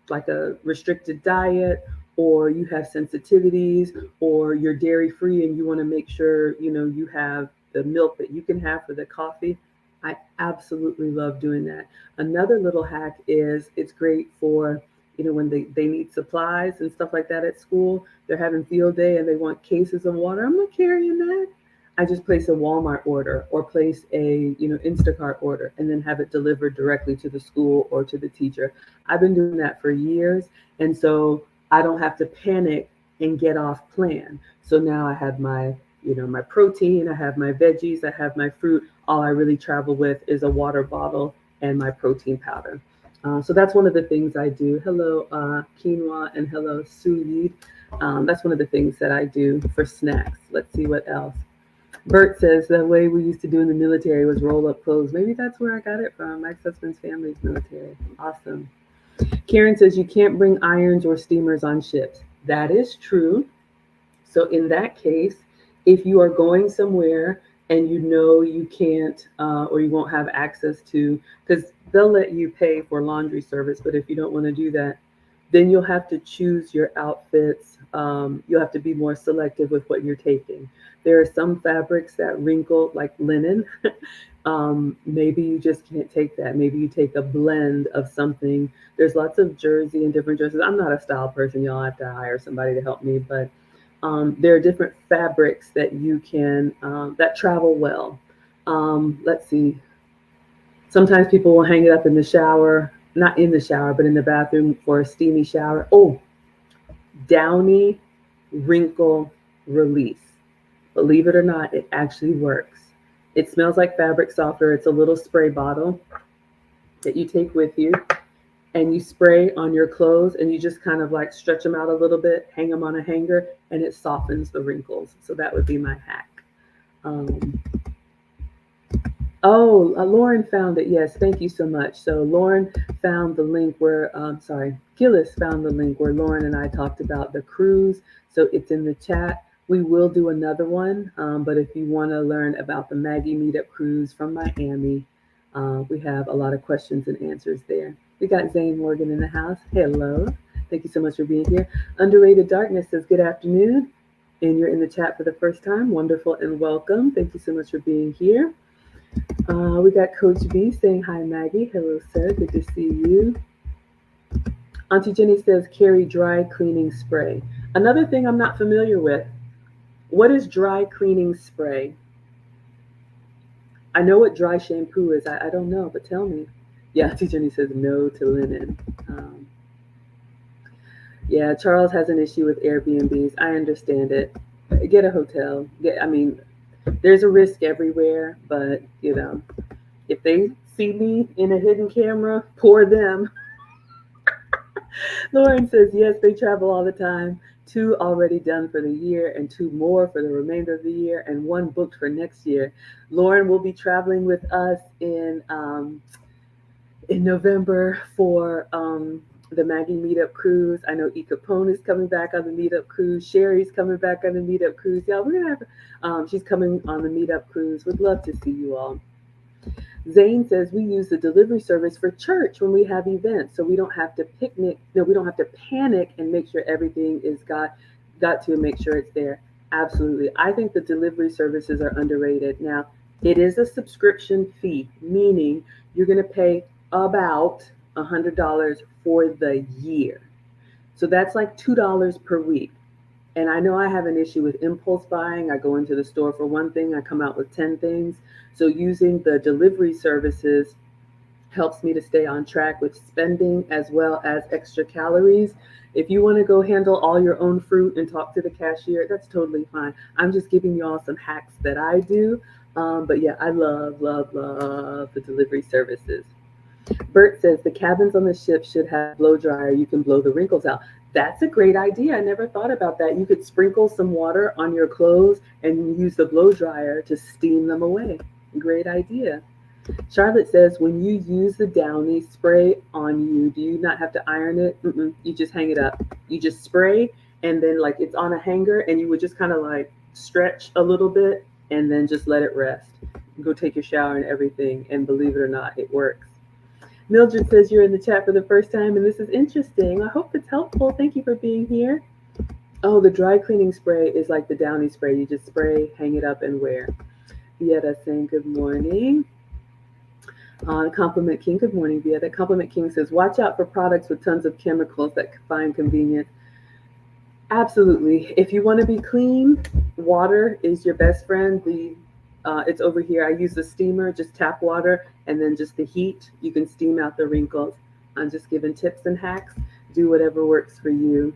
like a restricted diet, or you have sensitivities, or you're dairy free and you want to make sure you have the milk that you can have for the coffee, I absolutely love doing that. Another little hack is it's great for when they need supplies and stuff like that at school. They're having field day and they want cases of water. I'm not carrying that. I just place a Walmart order or place a Instacart order and then have it delivered directly to the school or to the teacher. I've been doing that for years, and so I don't have to panic and get off plan. So now I have my my protein, I have my veggies, I have my fruit. All I really travel with is a water bottle and my protein powder. So that's one of the things I do. Hello, quinoa, and hello, Suyid. That's one of the things that I do for snacks. Let's see what else. Bert says the way we used to do in the military was roll up clothes. Maybe that's where I got it from. My ex-husband's family's military. Awesome. Karen says you can't bring irons or steamers on ships. That is true. So in that case, if you are going somewhere and you can't or you won't have access to, because they'll let you pay for laundry service, but if you don't want to do that, then you'll have to choose your outfits. You'll have to be more selective with what you're taking. There are some fabrics that wrinkle, like linen. Maybe you just can't take that. Maybe you take a blend of something. There's lots of jersey and different dresses. I'm not a style person, y'all. I have to hire somebody to help me, but there are different fabrics that you can that travel well. Let's see. Sometimes people will hang it up in the shower, not in the shower, but in the bathroom for a steamy shower. Oh, Downy wrinkle release. Believe it or not, it actually works. It smells like fabric softener. It's a little spray bottle that you take with you, and you spray on your clothes, and you just kind of like stretch them out a little bit, hang them on a hanger, and it softens the wrinkles. So that would be my hack. Lauren found it. Yes, thank you so much. So Lauren found the link where, Gillis found the link where Lauren and I talked about the cruise. So it's in the chat. We will do another one, but if you want to learn about the Maggie Meetup Cruise from Miami, we have a lot of questions and answers there. We got Zane Morgan in the house. Hello. Thank you so much for being here. Underrated Darkness says good afternoon, and you're in the chat for the first time. Wonderful and welcome. Thank you so much for being here. We got Coach B saying hi, Maggie. Hello, sir. Good to see you. Auntie Jenny says carry dry cleaning spray. Another thing I'm not familiar with. What is dry cleaning spray? I know what dry shampoo is. I don't know, but tell me. Yeah, Auntie Jenny says no to linen. Yeah, Charles has an issue with Airbnbs. I understand it. Get a hotel. There's a risk everywhere, but if they see me in a hidden camera, poor them. Lauren says, yes, they travel all the time. 2 already done for the year and 2 more for the remainder of the year and 1 booked for next year. Lauren will be traveling with us in November for the Maggie Meetup Cruise. I know E. Capone is coming back on the Meetup Cruise. Sherry's coming back on the Meetup Cruise. Yeah, we're going to have, she's coming on the Meetup Cruise. Would love to see you all. Zane says we use the delivery service for church when we have events, so we don't have to picnic. No, we don't have to panic and make sure everything is got to make sure it's there. Absolutely, I think the delivery services are underrated. Now, it is a subscription fee, meaning you're going to pay about $100 for the year. So that's like $2 per week. And I know I have an issue with impulse buying. I go into the store for one thing, I come out with 10 things. So using the delivery services helps me to stay on track with spending as well as extra calories. If you want to go handle all your own fruit and talk to the cashier, that's totally fine. I'm just giving you all some hacks that I do. But yeah, I love, love, love the delivery services. Bert says the cabins on the ship should have a blow dryer. You can blow the wrinkles out. That's a great idea. I never thought about that. You could sprinkle some water on your clothes and use the blow dryer to steam them away. Great idea. Charlotte says when you use the Downy spray on you, do you not have to iron it? You just hang it up. You just spray and then like it's on a hanger and you would just kind of like stretch a little bit and then just let it rest. Go take your shower and everything. And believe it or not, it works. Mildred says you're in the chat for the first time and this is interesting. I hope it's helpful. Thank you for being here. Oh, the dry cleaning spray is like the Downy spray. You just spray, hang it up, and wear. Vieta saying good morning. Compliment King, good morning, Vieta. Compliment King says, watch out for products with tons of chemicals that find convenient. Absolutely. If you want to be clean, water is your best friend. It's over here. I use the steamer, just tap water, and then just the heat. You can steam out the wrinkles. I'm just giving tips and hacks. Do whatever works for you.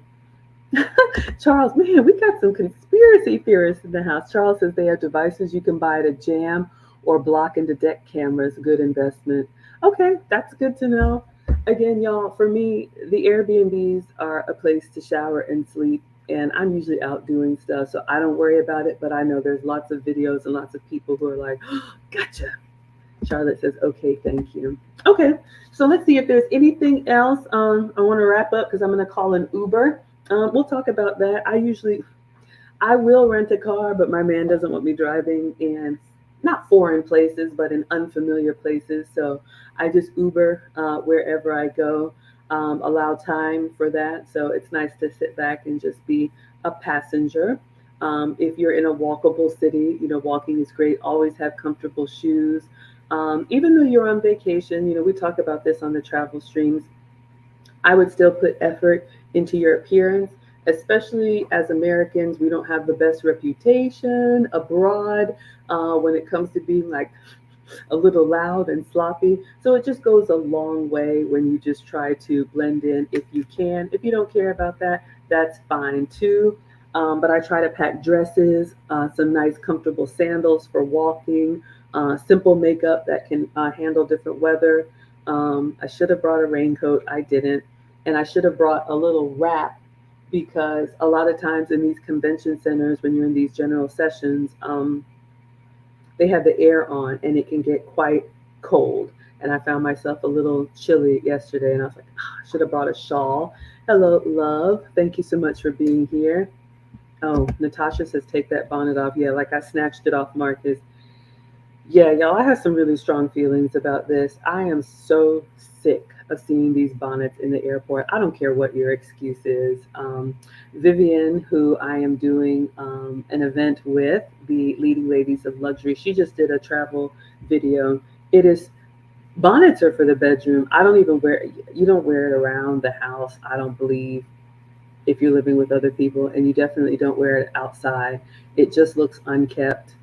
Charles, man, we got some conspiracy theorists in the house. Charles says they have devices you can buy to jam or block and detect cameras. Good investment. Okay, that's good to know. Again, y'all, for me, the Airbnbs are a place to shower and sleep. And I'm usually out doing stuff, so I don't worry about it. But I know there's lots of videos and lots of people who are like, oh, gotcha. Charlotte says, okay, thank you. Okay, so let's see if there's anything else. I want to wrap up because I'm going to call an Uber. We'll talk about that. I will rent a car, but my man doesn't want me driving in not foreign places, but in unfamiliar places. So I just Uber wherever I go. Allow time for that. So it's nice to sit back and just be a passenger. If you're in a walkable city, walking is great. Always have comfortable shoes. Even though you're on vacation, we talk about this on the travel streams. I would still put effort into your appearance, especially as Americans. We don't have the best reputation abroad when it comes to being like a little loud and sloppy. So it just goes a long way when you just try to blend in if you can. If you don't care about that, that's fine too. But I try to pack dresses, some nice comfortable sandals for walking, simple makeup that can handle different weather. I should have brought a raincoat. I didn't. And I should have brought a little wrap because a lot of times in these convention centers, when you're in these general sessions, they have the air on and it can get quite cold. And I found myself a little chilly yesterday and I was like, I should have brought a shawl. Hello, love. Thank you so much for being here. Oh, Natasha says, take that bonnet off. Yeah, like I snatched it off Marcus. Yeah, y'all, I have some really strong feelings about this. I am so sick of seeing these bonnets in the airport. I don't care what your excuse is. Vivian, who I am doing an event with, the Leading Ladies of Luxury, she just did a travel video. Bonnets are for the bedroom. You don't wear it around the house, I don't believe, if you're living with other people, and you definitely don't wear it outside. It just looks unkept.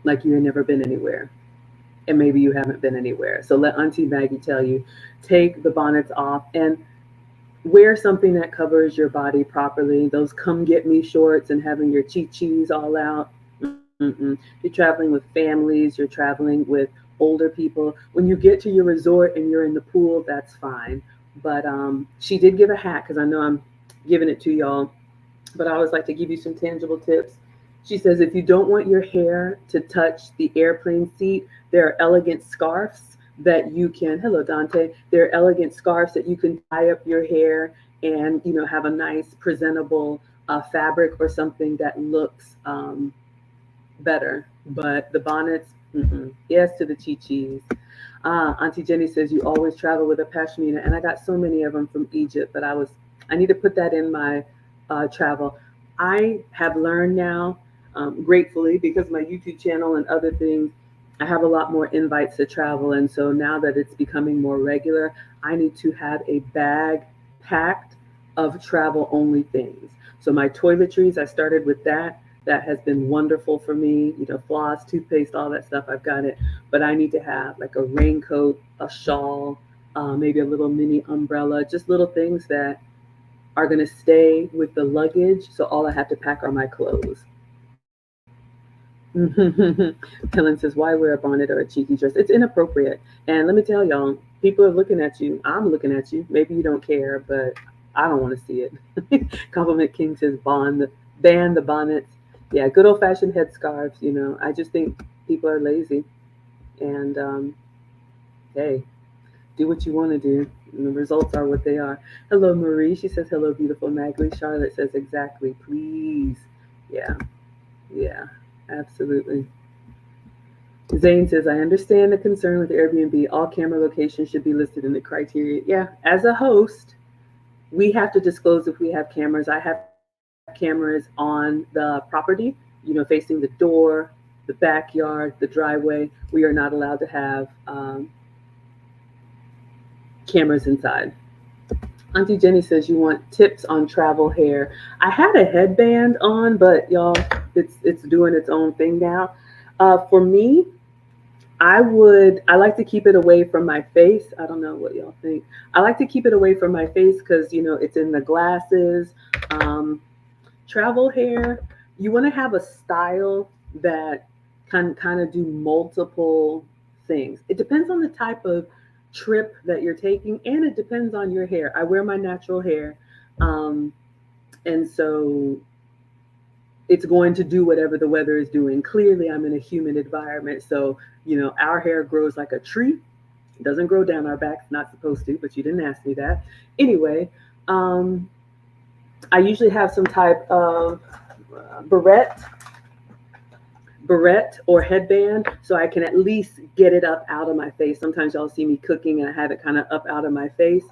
Like you've never been anywhere. And maybe you haven't been anywhere. So let Auntie Maggie tell you, take the bonnets off and wear something that covers your body properly. Those come get me shorts and having your chi-chis all out. You're traveling with families, you're traveling with older people. When you get to your resort and you're in the pool, that's fine. But she did give a hack because I know I'm giving it to y'all. But I always like to give you some tangible tips. She says if you don't want your hair to touch the airplane seat, there are elegant scarves that you can. Hello, Dante. There are elegant scarves that you can tie up your hair and have a nice presentable fabric or something that looks better. But the bonnets, yes to the chi-chis. Auntie Jenny says you always travel with a pashmina, and I got so many of them from Egypt. But I need to put that in my travel. I have learned now, gratefully, because my YouTube channel and other things, I have a lot more invites to travel, and so now that it's becoming more regular, I need to have a bag packed of travel only things. So my toiletries, I started with that. That has been wonderful for me. Floss, toothpaste, all that stuff. I've got it, but I need to have like a raincoat, a shawl, maybe a little mini umbrella, just little things that are going to stay with the luggage. So all I have to pack are my clothes. Helen says, why wear a bonnet or a cheeky dress? It's inappropriate. And let me tell y'all, people are looking at you. I'm looking at you. Maybe you don't care, but I don't want to see it. Compliment King says, ban the bonnets. Yeah, good old fashioned headscarves. I just think people are lazy. And hey, do what you want to do. And the results are what they are. Hello, Marie. She says, hello, beautiful Maglie. Charlotte says, exactly. Please. Yeah. Yeah. Absolutely. Zane says, I understand the concern with Airbnb. All camera locations should be listed in the criteria. Yeah. As a host, we have to disclose if we have cameras. I have cameras on the property, facing the door, the backyard, the driveway. We are not allowed to have cameras inside. Auntie Jenny says you want tips on travel hair. I had a headband on, but y'all, it's doing its own thing now. For me, I like to keep it away from my face. I don't know what y'all think. I like to keep it away from my face because it's in the glasses. Travel hair, you want to have a style that can kind of do multiple things. It depends on the type of trip that you're taking, and it depends on your hair. I wear my natural hair, and so it's going to do whatever the weather is doing. Clearly, I'm in a humid environment, so our hair grows like a tree. It doesn't grow down our backs, not supposed to, but you didn't ask me that. Anyway, I usually have some type of barrette or headband so I can at least get it up out of my face. Sometimes y'all see me cooking and I have it kind of up out of my face.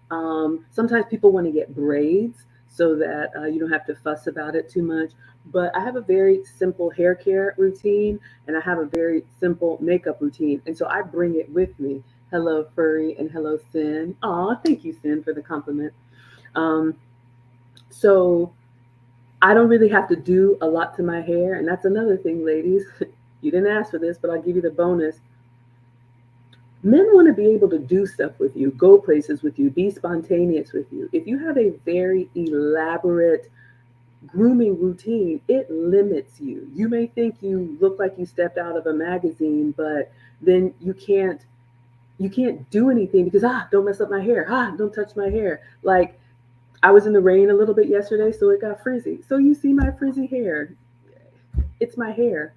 Sometimes people want to get braids so that you don't have to fuss about it too much. But I have a very simple hair care routine and I have a very simple makeup routine. And so I bring it with me. Hello, Furry, and hello, Sin. Aw, thank you, Sin, for the compliment. So I don't really have to do a lot to my hair. And that's another thing, ladies. You didn't ask for this, but I'll give you the bonus. Men want to be able to do stuff with you, go places with you, be spontaneous with you. If you have a very elaborate grooming routine, it limits you. You may think you look like you stepped out of a magazine, but then you can't do anything because don't mess up my hair. Don't touch my hair. Like I was in the rain a little bit yesterday, so it got frizzy. So you see my frizzy hair. It's my hair.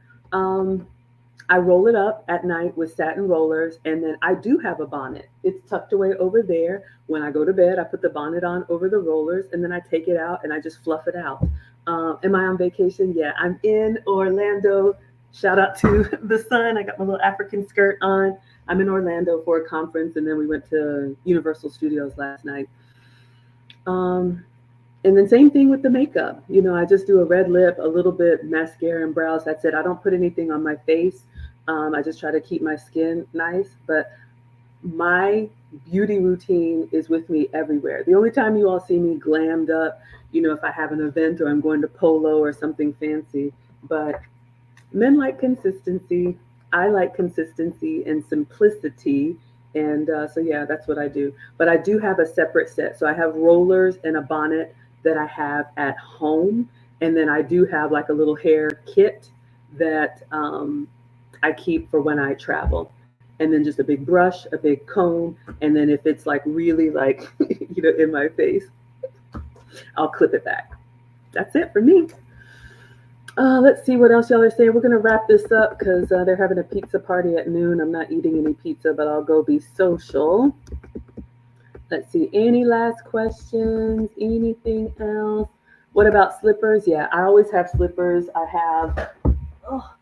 I roll it up at night with satin rollers, and then I do have a bonnet. It's tucked away over there. When I go to bed, I put the bonnet on over the rollers, and then I take it out and I just fluff it out. Am I on vacation? Yeah, I'm in Orlando. Shout out to the sun. I got my little African skirt on. I'm in Orlando for a conference, and then we went to Universal Studios last night. And then same thing with the makeup. I just do a red lip, a little bit mascara and brows. That's it. I don't put anything on my face. I just try to keep my skin nice. But my beauty routine is with me everywhere. The only time you all see me glammed up, if I have an event or I'm going to polo or something fancy. But men like consistency. I like consistency and simplicity. And so, yeah, that's what I do. But I do have a separate set. So I have rollers and a bonnet that I have at home. And then I do have like a little hair kit that I keep for when I travel. and then just a big brush, a big comb, and then if it's like really like in my face, I'll clip it back. That's it for me. Let's see what else y'all are saying. We're gonna wrap this up because they're having a pizza party at noon. I'm not eating any pizza, but I'll go be social. Let's see. Any last questions? Anything else? What about slippers? Yeah, I always have slippers. I have oh,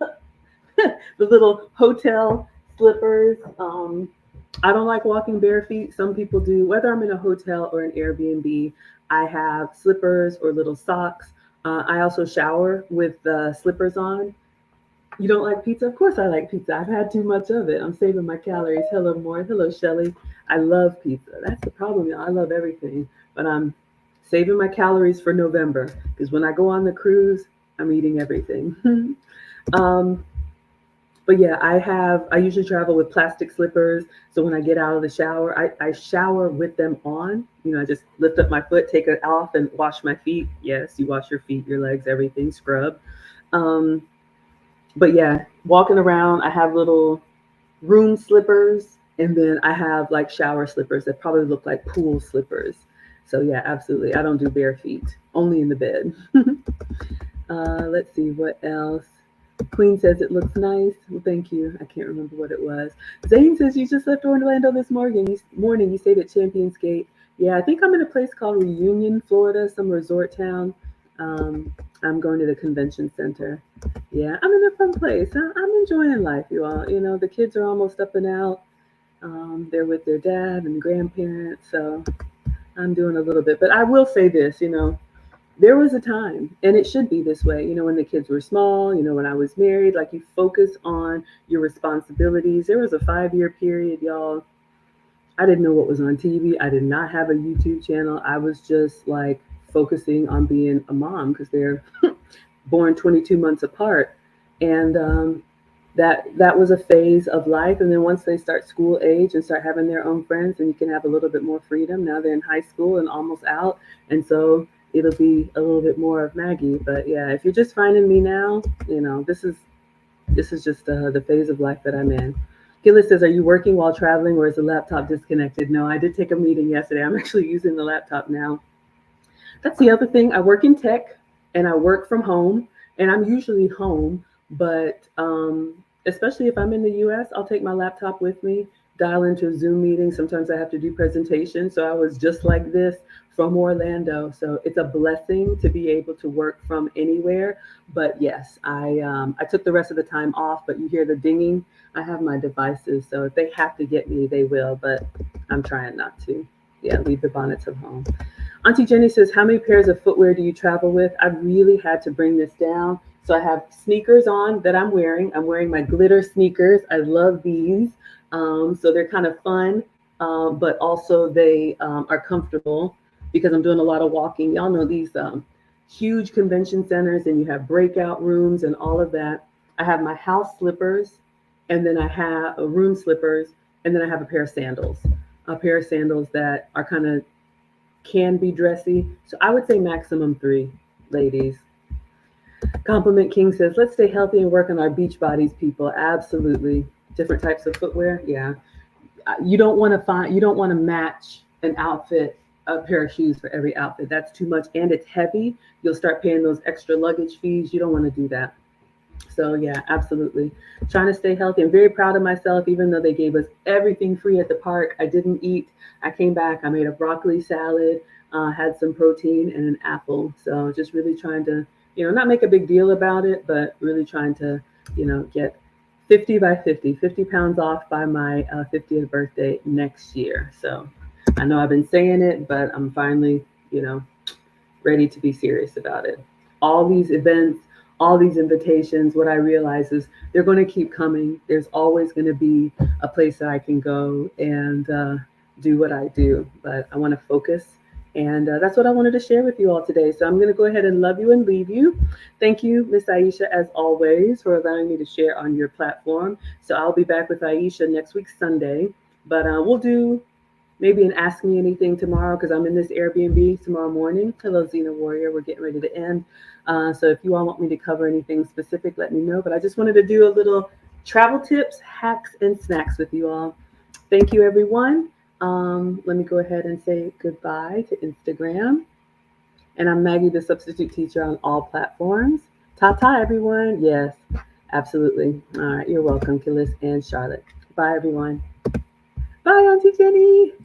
the little hotel slippers. I don't like walking bare feet. Some people do. Whether I'm in a hotel or an Airbnb, I have slippers or little socks. I also shower with slippers on. You don't like pizza? Of course I like pizza. I've had too much of it. I'm saving my calories. Hello, More. Hello, Shelly. I love pizza. That's the problem, y'all. I love everything. But I'm saving my calories for November because when I go on the cruise, I'm eating everything. um, but yeah, I usually travel with plastic slippers. So when I get out of the shower, I shower with them on. I just lift up my foot, take it off, and wash my feet. Yes, you wash your feet, your legs, everything, scrub. Um, but yeah, walking around, I have little room slippers, and then I have like shower slippers that probably look like pool slippers. So yeah, absolutely. I don't do bare feet, only in the bed. Let's see what else. Queen says it looks nice. Well, thank you. I can't remember what it was. Zane says you just left Orlando this morning. You stayed at Champions Gate. Yeah, I think I'm in a place called Reunion, Florida, some resort town. I'm going to the convention center. Yeah, I'm in a fun place. I'm enjoying life, you all. The kids are almost up and out. They're with their dad and grandparents, so I'm doing a little bit. But I will say this, there was a time, and it should be this way, when the kids were small, when I was married, like you focus on your responsibilities. There was a 5-year period, y'all. I didn't know what was on TV. I did not have a YouTube channel. I was just like focusing on being a mom because they're born 22 months apart. And that was a phase of life. And then once they start school age and start having their own friends, and you can have a little bit more freedom. Now they're in high school and almost out. And so it'll be a little bit more of Maggie. But yeah, if you're just finding me now, this is just the phase of life that I'm in. Gillis says, are you working while traveling or is the laptop disconnected? No, I did take a meeting yesterday. I'm actually using the laptop now. That's the other thing. I work in tech and I work from home, and I'm usually home, but especially if I'm in the US, I'll take my laptop with me, dial into a Zoom meeting. Sometimes I have to do presentations. So I was just like this from Orlando. So it's a blessing to be able to work from anywhere. But yes, I took the rest of the time off, but you hear the dinging. I have my devices. So if they have to get me, they will, but I'm trying not to. Yeah, leave the bonnets at home. Auntie Jenny says, how many pairs of footwear do you travel with? I really had to bring this down. So I have sneakers on that I'm wearing. I'm wearing my glitter sneakers. I love these. So they're kind of fun, but also they are comfortable because I'm doing a lot of walking. Y'all know these huge convention centers, and you have breakout rooms and all of that. I have my house slippers, and then I have room slippers, and then I have a pair of sandals that are kind of can be dressy. So I would say maximum 3, ladies. Compliment King says, let's stay healthy and work on our beach bodies, people. Absolutely. Different types of footwear. Yeah. You don't want to match an outfit, a pair of shoes for every outfit. That's too much. And it's heavy. You'll start paying those extra luggage fees. You don't want to do that. So yeah, absolutely. Trying to stay healthy. I'm very proud of myself, even though they gave us everything free at the park. I didn't eat. I came back. I made a broccoli salad, had some protein and an apple. So just really trying to, not make a big deal about it, but really trying to, get 50 by 50 pounds off by my 50th birthday next year. So I know I've been saying it, but I'm finally, ready to be serious about it. All these events, all these invitations, what I realize is they're going to keep coming. There's always going to be a place that I can go and do what I do, but I want to focus. And that's what I wanted to share with you all today. So I'm going to go ahead and love you and leave you. Thank you, Miss Aisha, as always, for allowing me to share on your platform. So I'll be back with Aisha next week, Sunday. But we'll do maybe an Ask Me Anything tomorrow because I'm in this Airbnb tomorrow morning. Hello, Xena Warrior. We're getting ready to end. So if you all want me to cover anything specific, let me know. But I just wanted to do a little travel tips, hacks, and snacks with you all. Thank you, everyone. Let me go ahead and say goodbye to Instagram. And I'm Maggie, the substitute teacher on all platforms. Ta everyone. Yes, absolutely. All right, you're welcome, Killis and Charlotte. Bye, everyone. Bye, Auntie Jenny.